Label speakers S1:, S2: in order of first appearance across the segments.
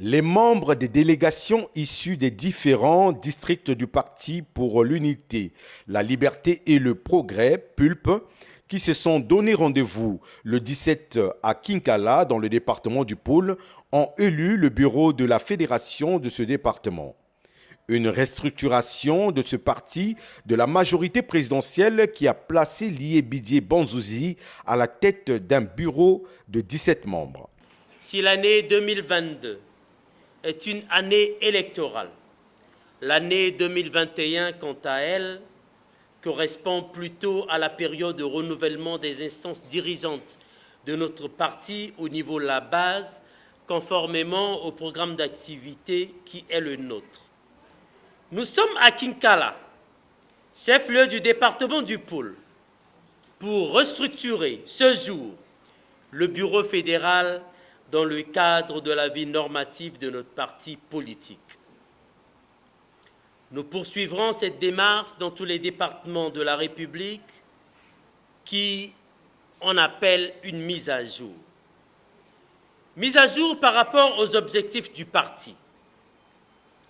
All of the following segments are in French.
S1: Les membres des délégations issues des différents districts du Parti pour l'unité, la liberté et le progrès, PULP, qui se sont donné rendez-vous le 17 à Kinkala, dans le département du Poul, ont élu le bureau de la fédération de ce département. Une restructuration de ce parti de la majorité présidentielle qui a placé Lié Banzouzi à la tête d'un bureau de 17 membres.
S2: Si l'année 2022 est une année électorale, l'année 2021, quant à elle, correspond plutôt à la période de renouvellement des instances dirigeantes de notre parti au niveau de la base, conformément au programme d'activité qui est le nôtre. Nous sommes à Kinkala, chef-lieu du département du Poul, pour restructurer ce jour le bureau fédéral dans le cadre de la vie normative de notre parti politique. Nous poursuivrons cette démarche dans tous les départements de la République qui on appelle une mise à jour. Mise à jour par rapport aux objectifs du parti,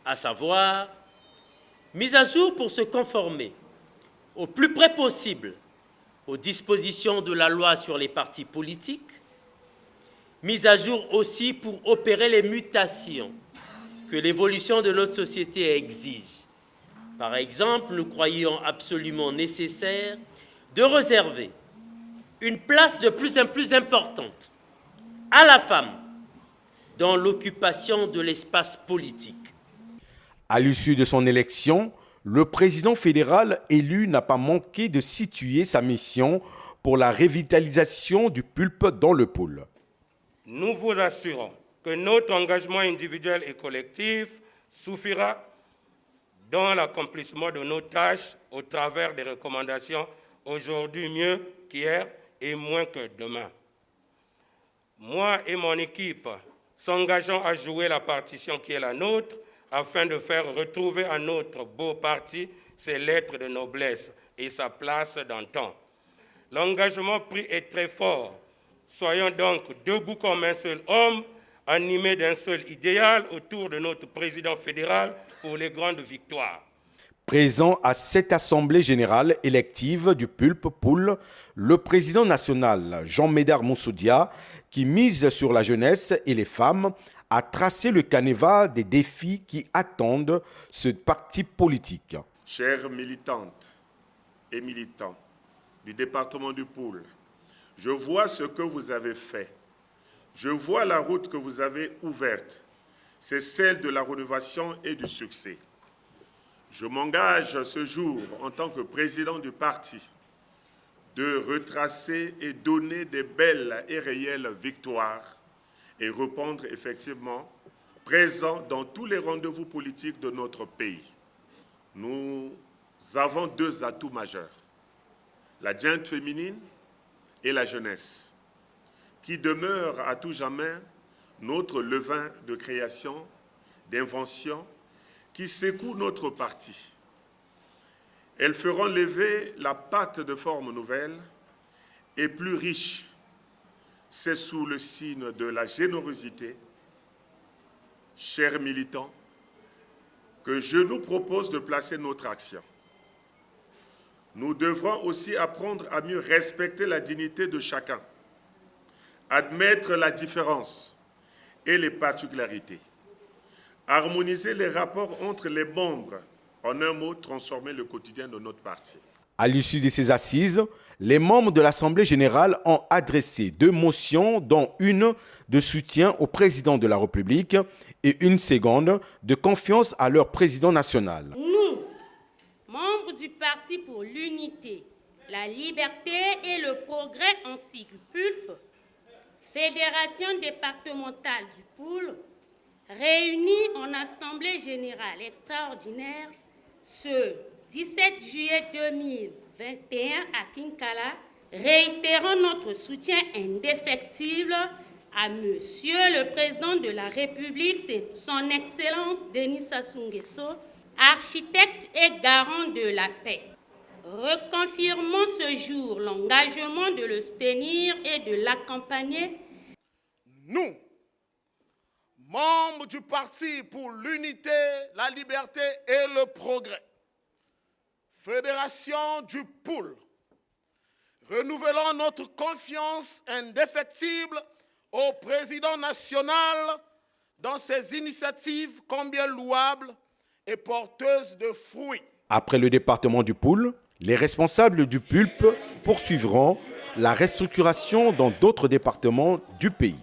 S2: à savoir mise à jour pour se conformer au plus près possible aux dispositions de la loi sur les partis politiques, mise à jour aussi pour opérer les mutations que l'évolution de notre société exige. Par exemple, nous croyons absolument nécessaire de réserver une place de plus en plus importante à la femme dans l'occupation de l'espace politique.
S1: À l'issue de son élection, le président fédéral élu n'a pas manqué de situer sa mission pour la revitalisation du PULP dans le Poul.
S3: Nous vous assurons que notre engagement individuel et collectif suffira dans l'accomplissement de nos tâches au travers des recommandations aujourd'hui mieux qu'hier et moins que demain. Moi et mon équipe s'engageons à jouer la partition qui est la nôtre afin de faire retrouver à notre beau parti ses lettres de noblesse et sa place d'antan. L'engagement pris est très fort. Soyons donc debout comme un seul homme, animés d'un seul idéal autour de notre président fédéral pour les grandes victoires.
S1: Présent à cette assemblée générale élective du PULP Poul, le président national Jean-Médard Moussoudia, qui mise sur la jeunesse et les femmes, a tracé le canevas des défis qui attendent ce parti politique.
S4: Chères militantes et militants du département du Poul, je vois ce que vous avez fait. Je vois la route que vous avez ouverte. C'est celle de la rénovation et du succès. Je m'engage ce jour, en tant que président du parti, de retracer et donner des belles et réelles victoires et répondre effectivement présent dans tous les rendez-vous politiques de notre pays. Nous avons deux atouts majeurs, la gente féminine et la jeunesse, qui demeure à tout jamais notre levain de création, d'invention, qui secoue notre parti. Elles feront lever la patte de formes nouvelles et plus riches. C'est sous le signe de la générosité, chers militants, que je nous propose de placer notre action. Nous devrons aussi apprendre à mieux respecter la dignité de chacun, admettre la différence et les particularités, harmoniser les rapports entre les membres, en un mot, transformer le quotidien de notre parti.
S1: À l'issue de ces assises, les membres de l'Assemblée générale ont adressé 2 motions, dont une de soutien au président de la République et une seconde de confiance à leur président national.
S5: Nous, membres du Parti pour l'unité, la liberté et le progrès en sigle PULP, Fédération départementale du Poul, réunis en Assemblée générale extraordinaire ce 17 juillet 2021 à Kinkala, réitérons notre soutien indéfectible à Monsieur le Président de la République, son Excellence Denis Sassou Nguesso, architecte et garant de la paix. Reconfirmons ce jour l'engagement de le soutenir et de l'accompagner.
S6: Nous, membres du Parti pour l'unité, la liberté et le progrès, Fédération du Poul, renouvelons notre confiance indéfectible au président national dans ses initiatives combien louables et porteuses de fruits.
S1: Après le département du Poul, les responsables du PULP poursuivront la restructuration dans d'autres départements du pays.